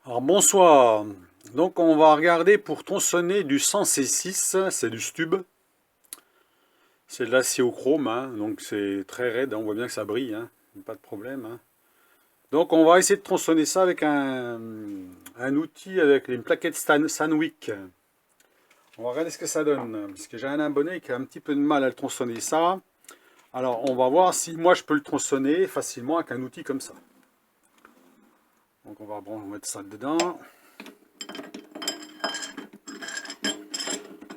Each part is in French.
Alors bonsoir, donc on va regarder pour tronçonner du 100C6, c'est du stub, c'est de l'acier au chrome, hein, donc c'est très raide, on voit bien que ça brille, hein, pas de problème. Hein. Donc on va essayer de tronçonner ça avec un outil, avec une plaquette Sandvik. On va regarder ce que ça donne, parce que j'ai un abonné qui a un petit peu de mal à le tronçonner ça. Alors on va voir si moi je peux le tronçonner facilement avec un outil comme ça. Donc on va mettre ça dedans.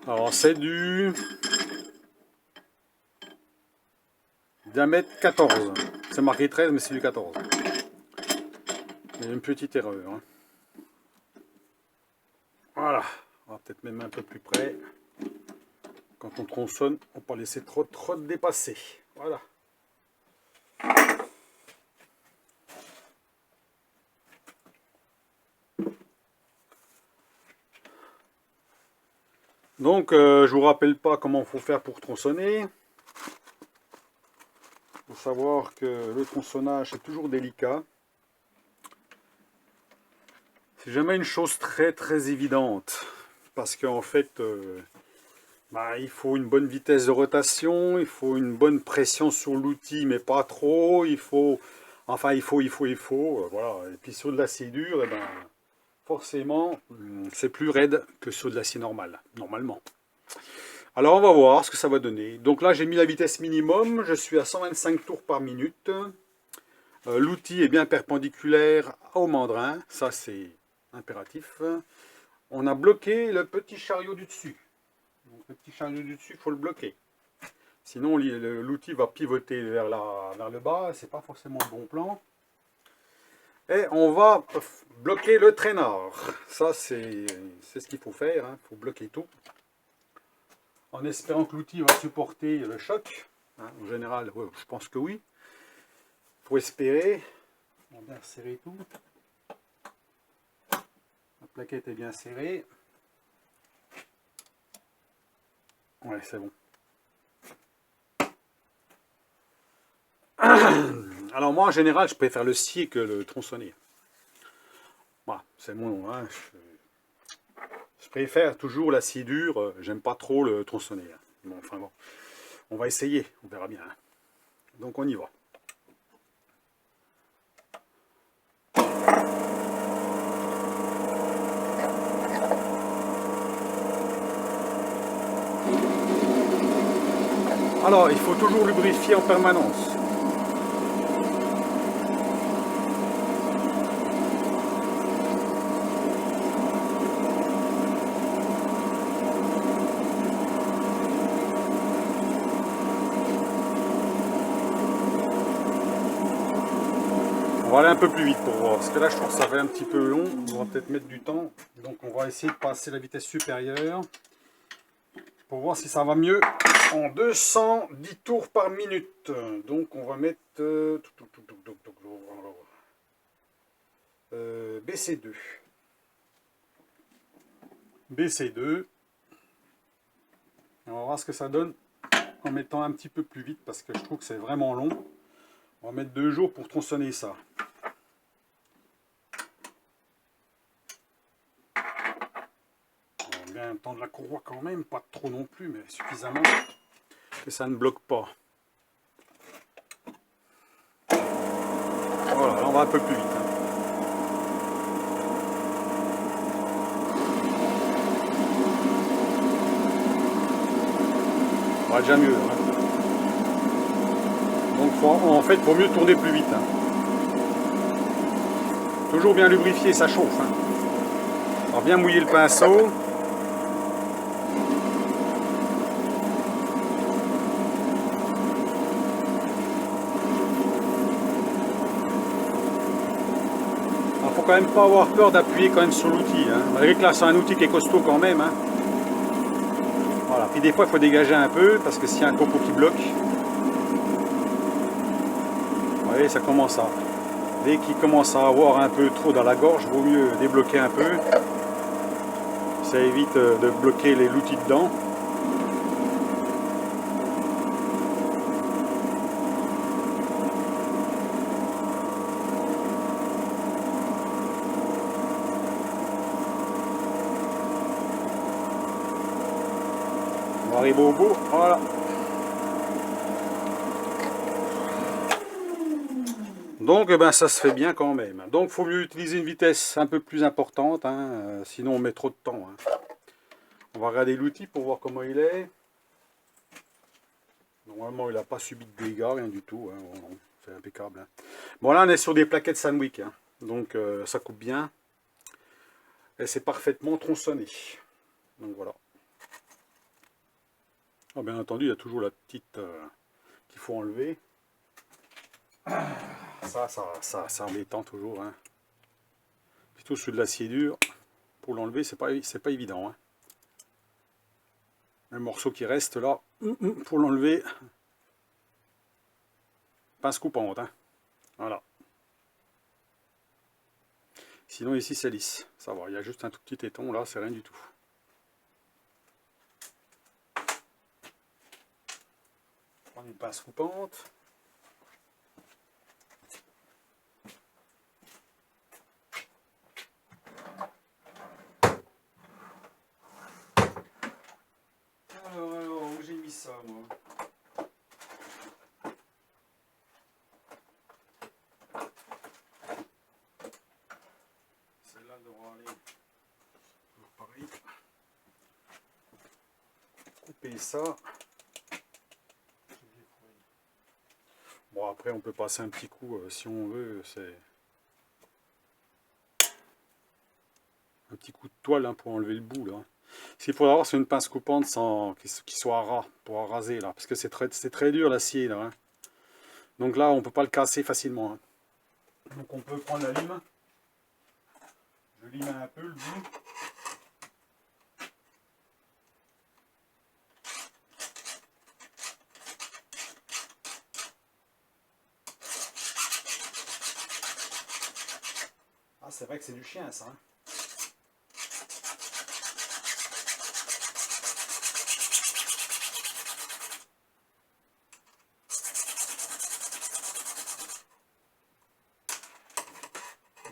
Alors c'est du diamètre 14. C'est marqué 13 mais c'est du 14. Il y a une petite erreur. Hein. Voilà. On va peut-être même un peu plus près. Quand on tronçonne, on ne peut pas laisser trop de dépasser. Voilà. Donc je vous rappelle pas comment il faut faire pour tronçonner. Il faut savoir que le tronçonnage est toujours délicat. C'est jamais une chose très évidente. Parce qu'en fait, il faut une bonne vitesse de rotation, il faut une bonne pression sur l'outil, mais pas trop. Il faut, voilà. Et puis sur de l'acier dur, eh ben, forcément, c'est plus raide que sur de l'acier normal, normalement. Alors on va voir ce que ça va donner. Donc là j'ai mis la vitesse minimum, je suis à 125 tours par minute. L'outil est bien perpendiculaire au mandrin, ça c'est impératif. On a bloqué le petit chariot du dessus. Donc le petit chariot du dessus, il faut le bloquer. Sinon l'outil va pivoter vers le bas, c'est pas forcément le bon plan. Et on va bloquer le traînard. Ça c'est ce qu'il faut faire, il faut bloquer tout. En espérant que l'outil va supporter le choc. Hein, en général, ouais, je pense que oui. Il faut espérer. On va bien serrer tout. La plaquette est bien serrée. Ouais, c'est bon. Alors moi, en général, je préfère le scier que le tronçonner. Voilà, c'est mon nom. Hein. Je préfère toujours l'acier dur. J'aime pas trop le tronçonner. Hein. Bon, enfin bon, on va essayer. On verra bien. Hein. Donc on y va. Alors, il faut toujours lubrifier en permanence. On va aller un peu plus vite pour voir, parce que là je trouve que ça va un petit peu long, on va peut-être mettre du temps. Donc on va essayer de passer la vitesse supérieure pour voir si ça va mieux en 210 tours par minute. Donc on va mettre BC2. BC2. On va voir ce que ça donne en mettant un petit peu plus vite parce que je trouve que c'est vraiment long. On va mettre 2 jours pour tronçonner ça. On va bien tendre la courroie quand même, pas trop non plus, mais suffisamment que ça ne bloque pas. Voilà, là on va un peu plus vite. Hein. On va déjà mieux. Hein. Donc en fait, il vaut mieux tourner plus vite. Hein. Toujours bien lubrifier, ça chauffe. Hein. Alors bien mouiller le pinceau. Il faut quand même pas avoir peur d'appuyer quand même sur l'outil. Hein. Malgré que là c'est un outil qui est costaud quand même. Hein. Voilà. Puis des fois il faut dégager un peu parce que s'il y a un copeau qui bloque. Vous voyez, ça commence à. Dès qu'il commence à avoir un peu trop dans la gorge, il vaut mieux débloquer un peu. Ça évite de bloquer l'outil dedans. va arriver au bout, voilà. Donc ben, ça se fait bien quand même. Donc il faut mieux utiliser une vitesse un peu plus importante, hein, sinon on met trop de temps. Hein. On va regarder l'outil pour voir comment il est. Normalement il n'a pas subi de dégâts, rien du tout. Hein. Bon, c'est impeccable. Hein. Bon là on est sur des plaquettes Sandvik, hein. Donc ça coupe bien. Et c'est parfaitement tronçonné. Donc voilà. Oh, bien entendu il y a toujours la petite qu'il faut enlever. Ça embêtant toujours. Hein. Plutôt sur de l'acier dur. Pour l'enlever, c'est pas évident. Hein. Un morceau qui reste là, pour l'enlever, pince coupante. Hein. Voilà. Sinon ici c'est lisse. Ça va, il y a juste un tout petit téton là, c'est rien du tout. Prendre une pince coupante. Alors, où j'ai mis ça, moi? Celle-là devra aller. Toujours pareil. Couper ça. Bon, après, on peut passer un petit coup si on veut. C'est un petit coup de toile hein, pour enlever le bout, là. Ce qu'il faut avoir, c'est une pince coupante sans qui soit ras pour raser là, parce que c'est très dur l'acier là. Hein. Donc là, on peut pas le casser facilement. Hein. Donc on peut prendre la lime. Je lime un peu le bout. Ah, c'est vrai que c'est du chien ça. Hein.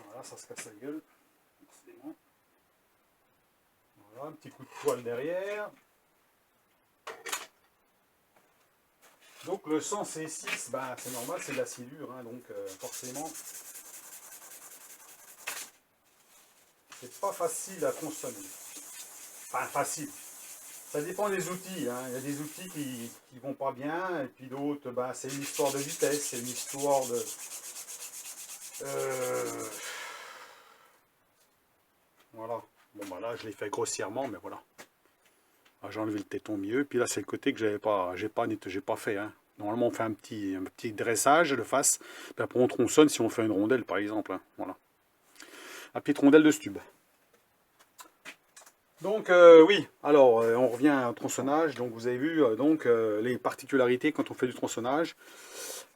Voilà, ça se casse la gueule. Voilà, un petit coup de poil derrière. Donc le 100 C6, bah, c'est normal, c'est de l'acier dur, hein, donc forcément, c'est pas facile à consommer. Enfin, facile. Ça dépend des outils. Hein. Il y a des outils qui vont pas bien, et puis d'autres, bah, c'est une histoire de vitesse, c'est une histoire de... Voilà. Bon, bah là, je l'ai fait grossièrement, mais voilà. J'ai enlevé le téton mieux, puis là, c'est le côté que j'ai pas fait. Hein. Normalement, on fait un petit dressage de face, puis après, on tronçonne si on fait une rondelle, par exemple. Hein. Voilà. La petite rondelle de stube. Donc oui, alors on revient au tronçonnage. Donc vous avez vu les particularités quand on fait du tronçonnage.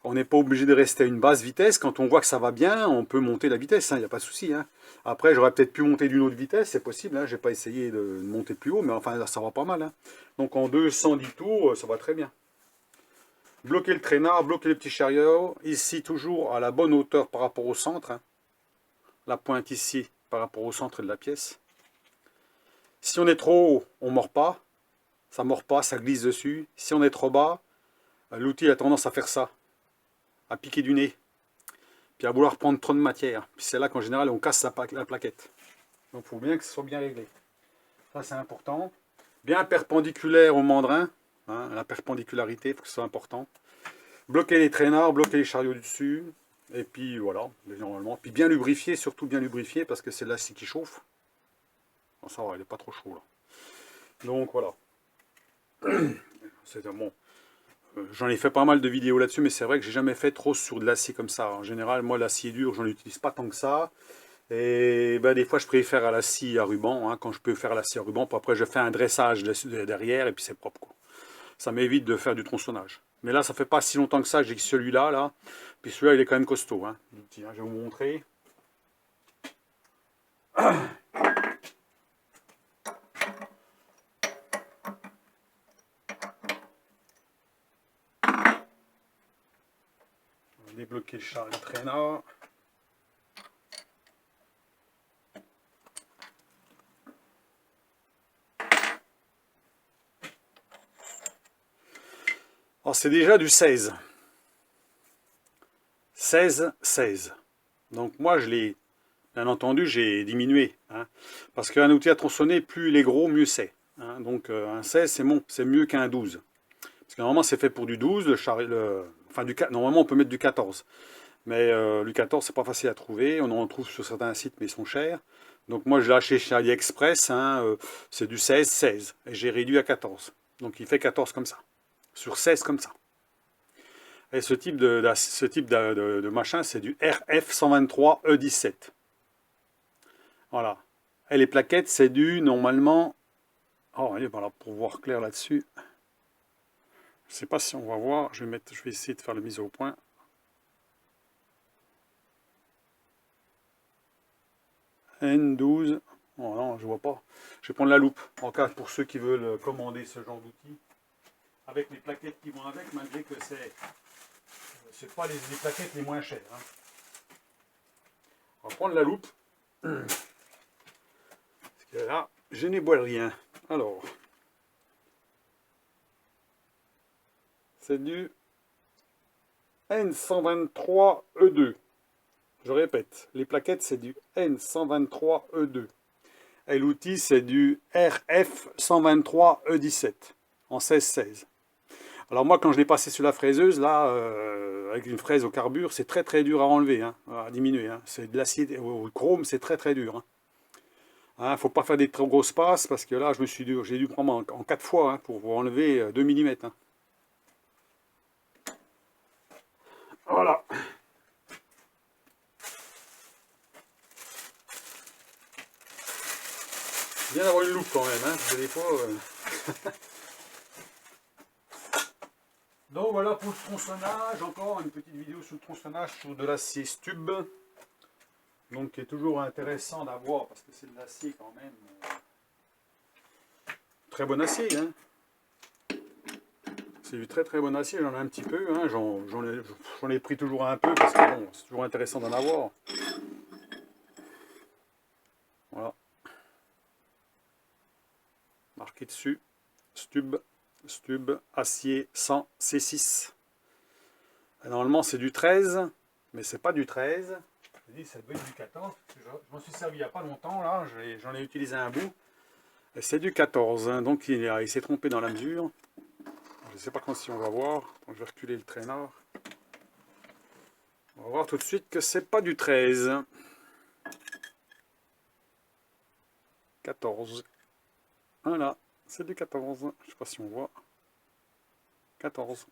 On n'est pas obligé de rester à une basse vitesse. Quand on voit que ça va bien, on peut monter la vitesse, il n'y a pas de souci. Hein. Après, j'aurais peut-être pu monter d'une autre vitesse, c'est possible. Hein. Je n'ai pas essayé de monter plus haut, mais enfin, ça va pas mal. Hein. Donc en 210 tours, ça va très bien. Bloquer le traînard, bloquer le petit chariot. Ici, toujours à la bonne hauteur par rapport au centre. Hein. La pointe ici, par rapport au centre de la pièce. Si on est trop haut, on ne mord pas. Ça ne mord pas, ça glisse dessus. Si on est trop bas, l'outil a tendance à faire ça. À piquer du nez. Puis à vouloir prendre trop de matière. Puis c'est là qu'en général, on casse la plaquette. Donc il faut bien que ce soit bien réglé. Ça, c'est important. Bien perpendiculaire au mandrin. Hein, la perpendicularité, il faut que ce soit important. Bloquer les traînards, bloquer les chariots du dessus. Et puis voilà, normalement. Puis bien lubrifier, surtout bien lubrifier, parce que c'est l'acier qui chauffe. Bon, ça va, il n'est pas trop chaud là. Donc voilà. C'est bon. J'en ai fait pas mal de vidéos là-dessus, mais c'est vrai que j'ai jamais fait trop sur de l'acier comme ça. En général, moi, l'acier dur, j'en utilise pas tant que ça. Et ben, des fois, je préfère à l'acier à ruban, hein, quand je peux faire à l'acier à ruban. Puis après, je fais un dressage derrière, et puis c'est propre. Quoi. Ça m'évite de faire du tronçonnage. Mais là, ça fait pas si longtemps que ça que j'ai celui-là. Là. Puis celui-là, il est quand même costaud. Hein. Je vais vous montrer. Débloquer le traînard. Alors c'est déjà du 16. 16, 16. Donc moi je l'ai, bien entendu, j'ai diminué. Hein, parce qu'un outil à tronçonner, plus il est gros, mieux c'est. Hein, donc un 16, c'est mieux qu'un 12. Parce que normalement c'est fait pour du 12, enfin normalement on peut mettre du 14. Mais le 14 c'est pas facile à trouver, on en trouve sur certains sites mais ils sont chers. Donc moi je l'ai acheté chez AliExpress, hein, c'est du 16, 16. Et j'ai réduit à 14. Donc il fait 14 comme ça. Sur 16 comme ça. Et ce type de machin, c'est du RF123E17. Voilà. Et les plaquettes, c'est du, normalement... Oh, allez, voilà, pour voir clair là-dessus. Je ne sais pas si on va voir. Je vais essayer de faire la mise au point. N12. Oh non, je vois pas. Je vais prendre la loupe, en cas pour ceux qui veulent commander ce genre d'outil. Avec les plaquettes qui vont avec, malgré que c'est pas les plaquettes les moins chères. Hein. On va prendre la loupe. Parce que là, je n'y vois rien. Alors, c'est du N123E2. Je répète, les plaquettes, c'est du N123E2. Et l'outil, c'est du RF123E17 en 16-16. Alors moi, quand je l'ai passé sur la fraiseuse, là, avec une fraise au carbure, c'est très très dur à enlever, hein, à diminuer. Hein. C'est de l'acide au chrome, c'est très très dur. Il ne faut pas faire des trop grosses passes, parce que là, j'ai dû prendre en 4 fois hein, pour enlever 2 mm. Hein. Voilà. Bien d'avoir une loupe quand même, hein, parce que des fois... Donc voilà pour le tronçonnage, encore une petite vidéo sur le tronçonnage sur de l'acier Stub. Donc qui est toujours intéressant d'avoir, parce que c'est de l'acier quand même. Très bon acier, hein. C'est du très très bon acier, j'en ai un petit peu, hein. J'en ai pris toujours un peu, parce que bon, c'est toujours intéressant d'en avoir. Voilà. Marqué dessus, Stub, acier 100 C6. Et normalement c'est du 13, mais c'est pas du 13. Je dis ça doit être du 14. Je m'en suis servi il n'y a pas longtemps, là, j'en ai utilisé un bout. Et c'est du 14, hein. Donc il s'est trompé dans la mesure. Je ne sais pas si on va voir. Donc, je vais reculer le traînard. On va voir tout de suite que c'est pas du 13. 14. Voilà, c'est du 14. Je ne sais pas si on voit. 14.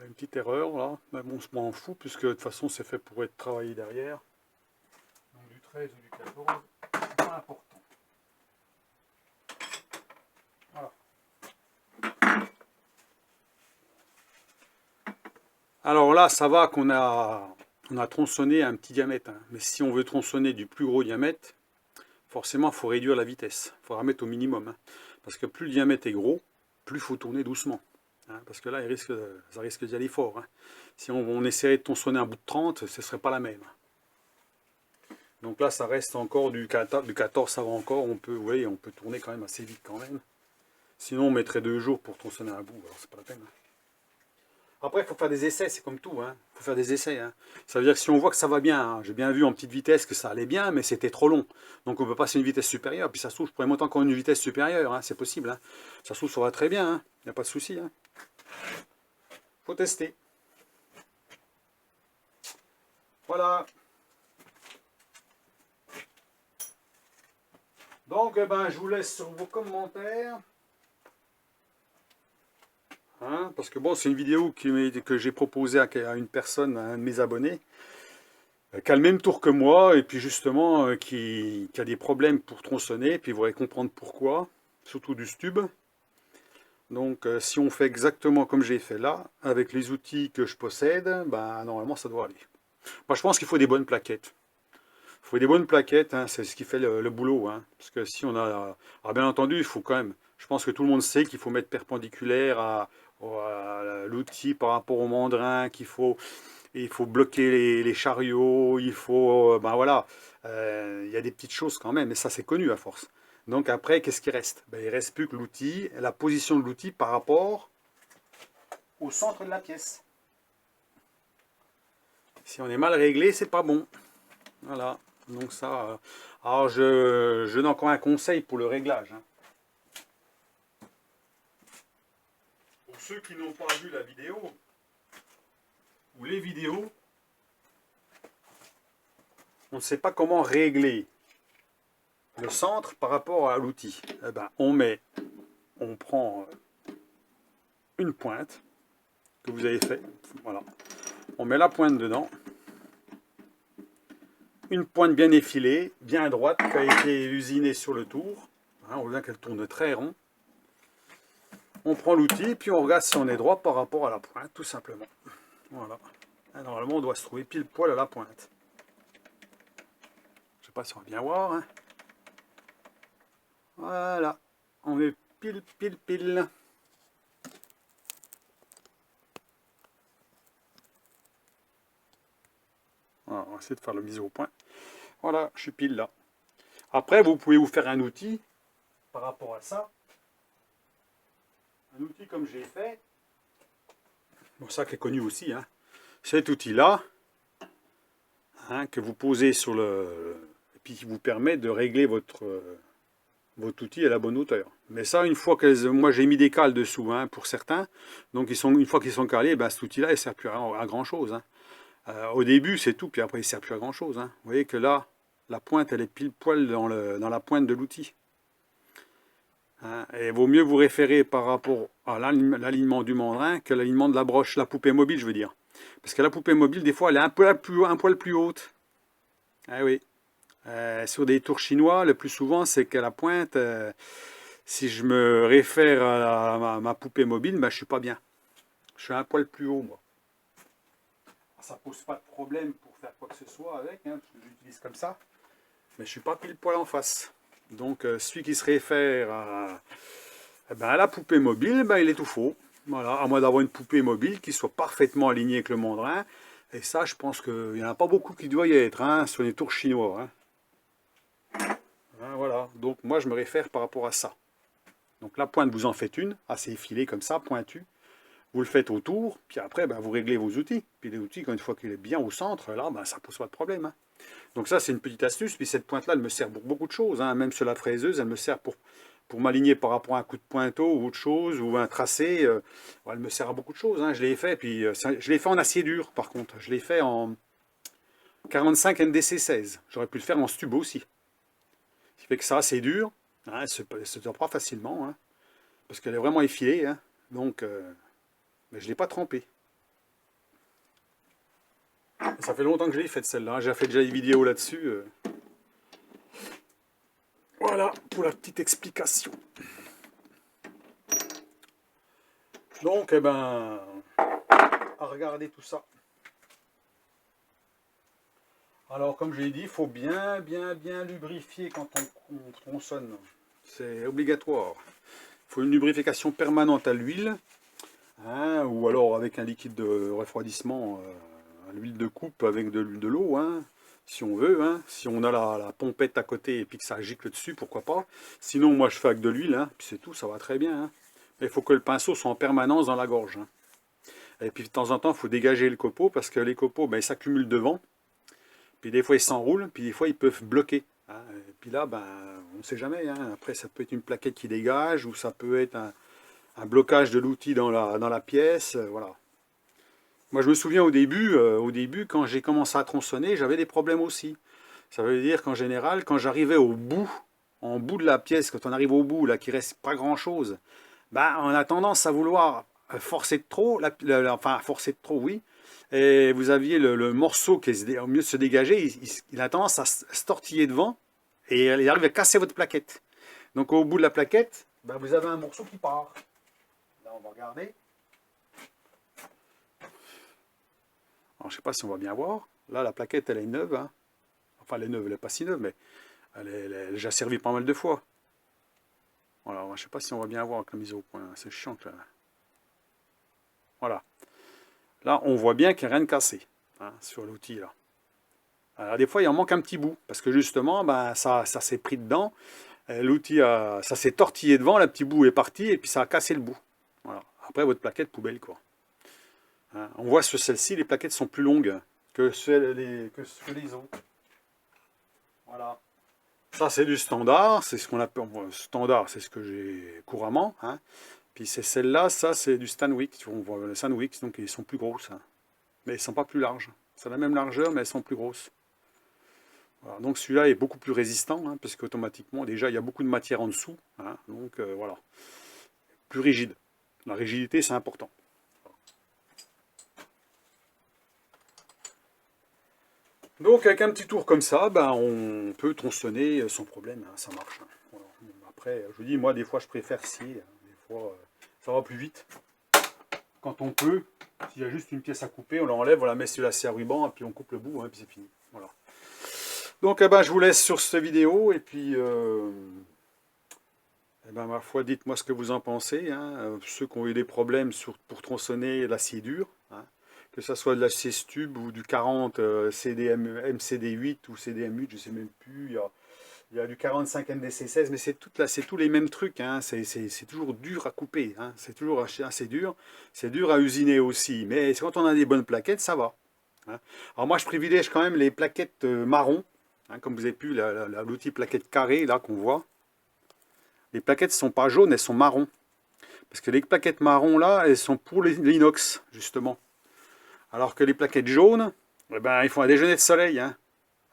Une petite erreur là, mais bon, je m'en fous puisque de toute façon c'est fait pour être travaillé derrière. Donc du 13 ou du 14, c'est pas important. Voilà. Alors là, ça va qu'on a tronçonné un petit diamètre, hein. Mais si on veut tronçonner du plus gros diamètre, forcément il faut réduire la vitesse. Il faudra mettre au minimum. Hein. Parce que plus le diamètre est gros, plus il faut tourner doucement. Hein, parce que là, ça risque d'y aller fort. Hein. Si on essayait de tronçonner un bout de 30, ce ne serait pas la même. Donc là, ça reste encore du 14, ça va encore. Vous voyez, on peut tourner quand même assez vite quand même. Sinon, on mettrait 2 jours pour tronçonner un bout. Alors, c'est pas la peine. Hein. Après, il faut faire des essais, c'est comme tout. Il faut faire des essais. Hein. Ça veut dire que si on voit que ça va bien, hein, j'ai bien vu en petite vitesse que ça allait bien, mais c'était trop long. Donc on peut passer une vitesse supérieure. Puis ça se trouve, je pourrais monter encore une vitesse supérieure. Hein, c'est possible. Hein. Ça se trouve, ça va très bien. Hein. Il n'y a pas de souci. Hein. Faut tester. Voilà. Donc, je vous laisse sur vos commentaires. Hein, parce que bon, c'est une vidéo que j'ai proposée à une personne, à un de mes abonnés, qui a le même tour que moi, et puis justement, qui a des problèmes pour tronçonner, puis vous allez comprendre pourquoi, surtout du Stub. Donc, si on fait exactement comme j'ai fait là, avec les outils que je possède, normalement, ça doit aller. Moi, je pense qu'il faut des bonnes plaquettes. Il faut des bonnes plaquettes, hein, c'est ce qui fait le boulot. Hein, parce que si on a... Alors, bien entendu, il faut quand même... Je pense que tout le monde sait qu'il faut mettre perpendiculaire à l'outil par rapport au mandrin, il faut bloquer les chariots, il faut... voilà, il y a des petites choses quand même, mais ça c'est connu à force. Donc après, qu'est-ce qui reste? Il ne reste plus que l'outil, la position de l'outil par rapport au centre de la pièce. Si on est mal réglé, c'est pas bon. Voilà, donc ça... alors je donne encore un conseil pour le réglage. Hein. Pour ceux qui n'ont pas vu la vidéo, ou les vidéos, on ne sait pas comment régler le centre par rapport à l'outil. Eh ben, on prend une pointe que vous avez fait, voilà. On met la pointe dedans, une pointe bien effilée, bien droite, qui a été usinée sur le tour. Hein, on voit qu'elle tourne très rond. On prend l'outil, puis on regarde si on est droit par rapport à la pointe, tout simplement. Voilà. Et normalement, on doit se trouver pile poil à la pointe. Je ne sais pas si on va bien voir. Hein. Voilà. On est pile, pile, pile. Voilà, on va essayer de faire le mise au point. Voilà, je suis pile là. Après, vous pouvez vous faire un outil par rapport à ça. Un outil comme j'ai fait. Bon, ça qui est connu aussi. Hein. Cet outil-là, hein, que vous posez sur le... et puis qui vous permet de régler votre outil à la bonne hauteur. Mais ça, une fois que... moi j'ai mis des cales dessous hein, pour certains. Donc une fois qu'ils sont calés, ben, cet outil-là, il ne sert plus à grand-chose. Hein. Au début, c'est tout, puis après, il ne sert plus à grand-chose. Hein. Vous voyez que là, la pointe, elle est pile poil dans la pointe de l'outil. Hein. Et il vaut mieux vous référer par rapport à l'alignement du mandrin que l'alignement de la broche, la poupée mobile, je veux dire. Parce que la poupée mobile, des fois, elle est un poil plus haute. Ah oui. Sur des tours chinois, le plus souvent, c'est que la pointe, si je me réfère à ma poupée mobile, ben, je ne suis pas bien. Je suis un poil plus haut, moi. Ça ne pose pas de problème pour faire quoi que ce soit avec, hein, parce que j'utilise comme ça. Mais je ne suis pas pile poil en face. Donc, celui qui se réfère à la poupée mobile, ben, il est tout faux. Voilà, à moins d'avoir une poupée mobile qui soit parfaitement alignée avec le mandrin. Et ça, je pense qu'il n'y en a pas beaucoup qui doivent y être hein, sur les tours chinois. Hein. Hein, voilà, donc moi je me réfère par rapport à ça. Donc la pointe, vous en faites une, assez effilée comme ça, pointue. Vous le faites autour, puis après ben, vous réglez vos outils. Puis les outils, une fois qu'il est bien au centre, là, ben, ça ne pose pas de problème. Hein. Donc ça, c'est une petite astuce. Puis cette pointe-là, elle me sert pour beaucoup de choses. Hein. Même sur la fraiseuse, elle me sert pour m'aligner par rapport à un coup de pointeau ou autre chose, ou un tracé. Elle me sert à beaucoup de choses. Hein. Je l'ai fait, puis je l'ai fait en acier dur, par contre. Je l'ai fait en 45 NDC 16. J'aurais pu le faire en stubo aussi. Ce qui fait que ça, c'est dur. Hein, elle se tord pas facilement. Hein, parce qu'elle est vraiment effilée. Hein. Donc, mais je ne l'ai pas trempée. Ça fait longtemps que je l'ai faite celle-là. J'ai fait déjà des vidéos là-dessus. Voilà pour la petite explication. Donc, eh ben, à regarder tout ça. Alors, comme je l'ai dit, il faut bien lubrifier quand on tronçonne. C'est obligatoire. Il faut une lubrification permanente à l'huile, hein, ou alors avec un liquide de refroidissement, l'huile de coupe avec de l'eau, hein, si on veut. Hein. Si on a la pompette à côté et puis que ça gicle dessus, pourquoi pas. Sinon, moi, je fais avec de l'huile, hein, puis c'est tout, ça va très bien. Hein. Il faut que le pinceau soit en permanence dans la gorge. Hein. Et puis, de temps en temps, il faut dégager le copeau, parce que les copeaux, ben, ils s'accumulent devant. Puis des fois ils s'enroulent, puis des fois ils peuvent bloquer. Hein. Et puis là, ben, on ne sait jamais. Hein. Après, ça peut être une plaquette qui dégage, ou ça peut être un blocage de l'outil dans la pièce. Voilà. Moi, je me souviens au début, quand j'ai commencé à tronçonner, j'avais des problèmes aussi. Ça veut dire qu'en général, quand j'arrivais en bout de la pièce, quand on arrive au bout, là, qu'il reste pas grand-chose, ben, on a tendance à vouloir forcer de trop, enfin forcer de trop, oui. Et vous aviez le morceau qui est au mieux de se dégager, il a tendance à se tortiller devant et il arrive à casser votre plaquette. Donc au bout de la plaquette, ben, vous avez un morceau qui part. Là, on va regarder. Alors, je ne sais pas si on va bien voir. Là, la plaquette, elle est neuve. Hein. Enfin, elle est neuve, elle n'est pas si neuve, mais elle est déjà servie pas mal de fois. Voilà, je ne sais pas si on va bien voir avec la mise au point. C'est chiant. Là. Voilà. Là, on voit bien qu'il n'y a rien de cassé hein, sur l'outil. Là. Alors, des fois, il en manque un petit bout, parce que justement, ben, ça s'est pris dedans. L'outil, ça s'est tortillé devant, le petit bout est parti, et puis ça a cassé le bout. Voilà. Après, votre plaquette poubelle, quoi. Hein. On voit sur celle-ci, les plaquettes sont plus longues que les autres. Voilà. Ça, c'est du standard, c'est ce qu'on appelle standard, c'est ce que j'ai couramment. Hein. Puis c'est celle-là, ça, c'est du Stanwix. On voit les Stanwix, donc ils sont plus grosses. Hein. Mais ils ne sont pas plus larges. C'est la même largeur, mais elles sont plus grosses. Voilà. Donc celui-là est beaucoup plus résistant, hein, parce qu'automatiquement, déjà, il y a beaucoup de matière en dessous. Hein. Donc voilà. Plus rigide. La rigidité, c'est important. Donc avec un petit tour comme ça, ben, on peut tronçonner sans problème, hein, ça marche. Hein. Voilà. Après, je vous dis, moi des fois je préfère scier, hein. Des fois ça va plus vite. Quand on peut, s'il y a juste une pièce à couper, on l'enlève, on la met sur la scie à ruban, et puis on coupe le bout, hein, puis c'est fini. Voilà. Donc ben, je vous laisse sur cette vidéo, et puis eh ben, ma foi, dites-moi ce que vous en pensez. Hein. Ceux qui ont eu des problèmes pour tronçonner l'acier dur, hein. Que ce soit de l'acier Stub ou du 40 MCD8 ou CDM8, je ne sais même plus. Il y a du 45 NDC16, mais c'est tous les mêmes trucs. Hein. C'est toujours dur à couper. Hein. C'est toujours assez dur. C'est dur à usiner aussi. Mais quand on a des bonnes plaquettes, ça va. Hein. Alors moi, je privilège quand même les plaquettes marron. Hein, comme vous avez pu, l'outil plaquette carrée, là, qu'on voit. Les plaquettes ne sont pas jaunes, elles sont marron. Parce que les plaquettes marron, là, elles sont pour l'inox, justement. Alors que les plaquettes jaunes, eh ben, il faut un déjeuner de soleil. Hein.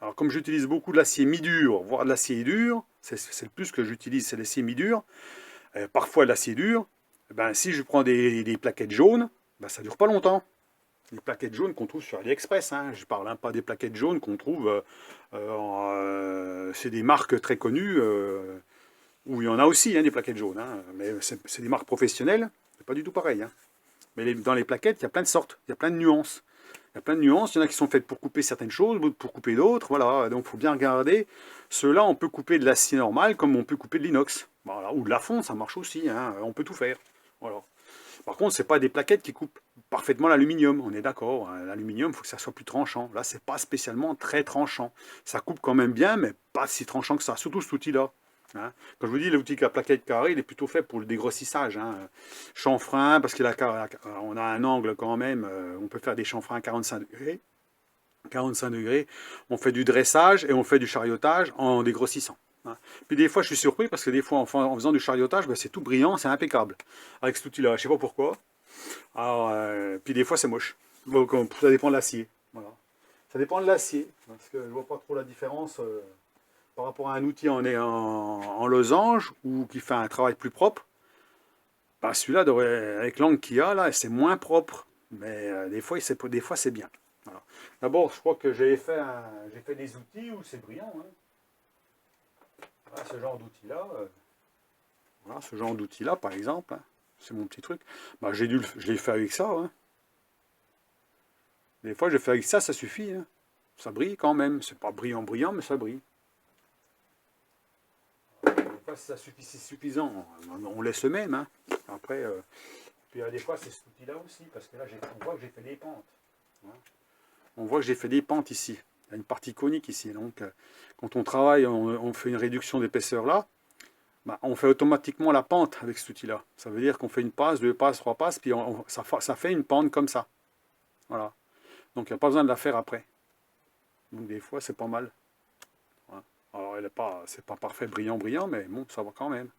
Alors comme j'utilise beaucoup de l'acier mi-dur, voire de l'acier dur, c'est le plus que j'utilise, c'est l'acier mi-dur, parfois de l'acier dur, eh ben, si je prends des plaquettes jaunes, ben, ça ne dure pas longtemps. Les plaquettes jaunes qu'on trouve sur AliExpress, hein. Je ne parle hein, pas des plaquettes jaunes qu'on trouve, c'est des marques très connues, où il y en a aussi hein, des plaquettes jaunes, hein. Mais c'est des marques professionnelles, c'est pas du tout pareil. Hein. Mais dans les plaquettes, il y a plein de sortes, il y a plein de nuances. Il y a plein de nuances, il y en a qui sont faites pour couper certaines choses, d'autres pour couper d'autres, voilà, donc il faut bien regarder. Ceux-là, on peut couper de l'acier normal comme on peut couper de l'inox. Voilà. Ou de la fonte, ça marche aussi, hein. On peut tout faire. Voilà. Par contre, ce n'est pas des plaquettes qui coupent parfaitement l'aluminium, on est d'accord. Hein. L'aluminium, il faut que ça soit plus tranchant. Là, c'est pas spécialement très tranchant. Ça coupe quand même bien, mais pas si tranchant que ça, surtout cet outil-là. Hein. Quand je vous dis l'outil à plaquette carrée, il est plutôt fait pour le dégrossissage. Hein. Chanfrein, parce qu'on a un angle quand même, on peut faire des chanfreins à 45 degrés. 45 degrés, on fait du dressage et on fait du chariotage en dégrossissant. Hein. Puis des fois, je suis surpris parce que des fois, en faisant du chariotage, ben, c'est tout brillant, c'est impeccable. Avec cet outil-là, je ne sais pas pourquoi. Alors, puis des fois, c'est moche. Donc, ça dépend de l'acier. Voilà. Ça dépend de l'acier, parce que je ne vois pas trop la différence par rapport à un outil en losange ou qui fait un travail plus propre. Ben, celui-là, avec l'angle qu'il y a, là, c'est moins propre. Mais des fois, c'est bien. Voilà. D'abord, je crois que j'ai fait des outils où c'est brillant. Hein. Voilà, ce genre d'outil-là, voilà, ce genre d'outil-là, par exemple, hein, c'est mon petit truc. Ben, je l'ai fait avec ça. Hein. Des fois, je fais avec ça, ça suffit. Hein. Ça brille quand même. C'est pas brillant, brillant, mais ça brille. Des fois, si ça suffit, c'est suffisant. On laisse le même. Hein. Après, puis des fois, c'est cet outil-là aussi, parce que là, on voit que j'ai fait des pentes. Hein. On voit que j'ai fait des pentes ici. Il y a une partie conique ici. Donc, quand on travaille, on fait une réduction d'épaisseur là, bah, on fait automatiquement la pente avec cet outil-là. Ça veut dire qu'on fait une passe, deux passes, trois passes, puis ça fait une pente comme ça. Voilà. Donc, il n'y a pas besoin de la faire après. Donc, des fois, c'est pas mal. Voilà. Alors, c'est pas parfait, brillant, brillant, mais bon, ça va quand même.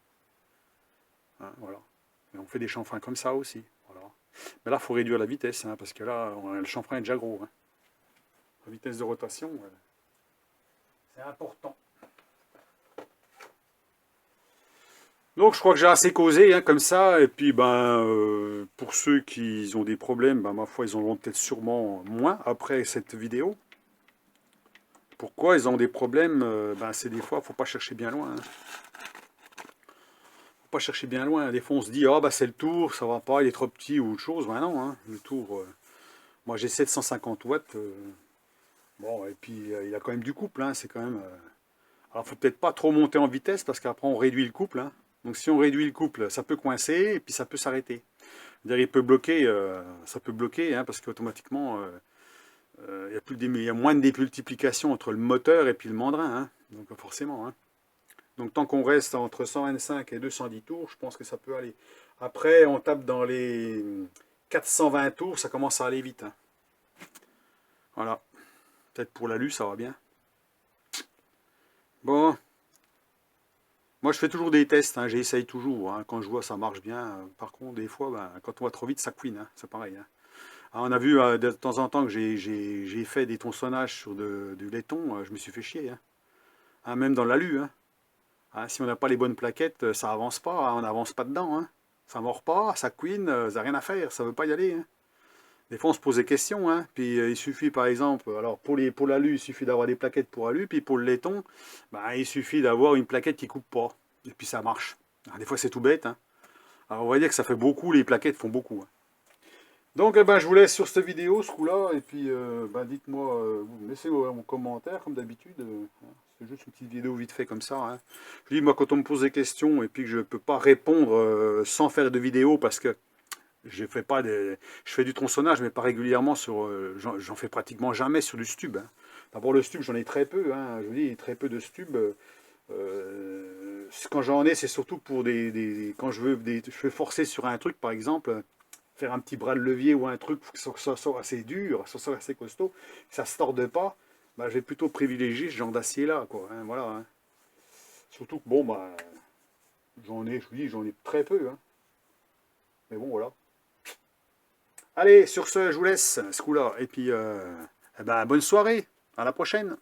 Hein, voilà. Et on fait des chanfreins comme ça aussi. Voilà. Mais là, il faut réduire la vitesse, hein, parce que là, le chanfrein est déjà gros. Hein. La vitesse de rotation, c'est important. Donc je crois que j'ai assez causé hein, comme ça, et puis pour ceux qui ont des problèmes, ma foi ils en auront peut-être sûrement moins après cette vidéo. Pourquoi ils ont des problèmes c'est des fois, il ne faut pas chercher bien loin. Hein. Faut pas chercher bien loin. Des fois on se dit, ah c'est le tour, ça va pas, il est trop petit ou autre chose. Ben non, hein, le tour, moi j'ai 750 watts, bon, et puis il a quand même du couple, hein, c'est quand même... alors il faut peut-être pas trop monter en vitesse, parce qu'après on réduit le couple, hein. Donc si on réduit le couple, ça peut coincer et puis ça peut s'arrêter. Il peut bloquer, ça peut bloquer, hein, parce qu'automatiquement, il y a moins de démultiplication entre le moteur et puis le mandrin. Hein, donc forcément. Hein. Donc tant qu'on reste entre 125 et 210 tours, je pense que ça peut aller. Après, on tape dans les 420 tours, ça commence à aller vite. Hein. Voilà. Peut-être pour l'alu, ça va bien. Bon. Moi, je fais toujours des tests. Hein, j'essaye toujours. Hein, quand je vois ça marche bien. Par contre, des fois, ben, quand on va trop vite, ça couine. Hein, c'est pareil. Hein. Ah, on a vu de temps en temps que j'ai fait des tronçonnages sur du laiton. Je me suis fait chier. Hein. Hein, même dans l'alu. Hein. Hein, si on n'a pas les bonnes plaquettes, ça avance pas. Hein, on n'avance pas dedans. Hein. Ça mord pas, ça couine, ça n'a rien à faire. Ça veut pas y aller. Hein. Des fois, on se pose des questions, hein. Puis il suffit, par exemple, alors pour l'alu, il suffit d'avoir des plaquettes pour alu, puis pour le laiton, bah, il suffit d'avoir une plaquette qui coupe pas. Et puis ça marche. Alors, des fois, c'est tout bête, hein. Alors, on va dire que ça fait beaucoup, les plaquettes font beaucoup. Hein. Donc, eh ben, je vous laisse sur cette vidéo, ce coup-là, et puis ben, dites-moi, vous laissez vos commentaires, comme d'habitude. Hein. C'est juste une petite vidéo vite fait comme ça. Hein. Je dis, moi, quand on me pose des questions, et puis que je ne peux pas répondre sans faire de vidéo, parce que je fais du tronçonnage, mais pas régulièrement sur. J'en fais pratiquement jamais sur du stub. Hein. D'abord le stub, j'en ai très peu. Hein. Je vous dis, très peu de stub. Quand j'en ai, c'est surtout pour quand je veux forcer sur un truc, par exemple, faire un petit bras de levier ou un truc pour que ça soit assez dur, que ça soit assez costaud, que ça se torde pas. Bah, je vais plutôt privilégier ce genre d'acier là, quoi. Hein, voilà. Hein. Surtout que bon, bah, je vous dis, j'en ai très peu. Hein. Mais bon, voilà. Allez, sur ce, je vous laisse, ce coup-là. Et puis, eh ben, bonne soirée. À la prochaine.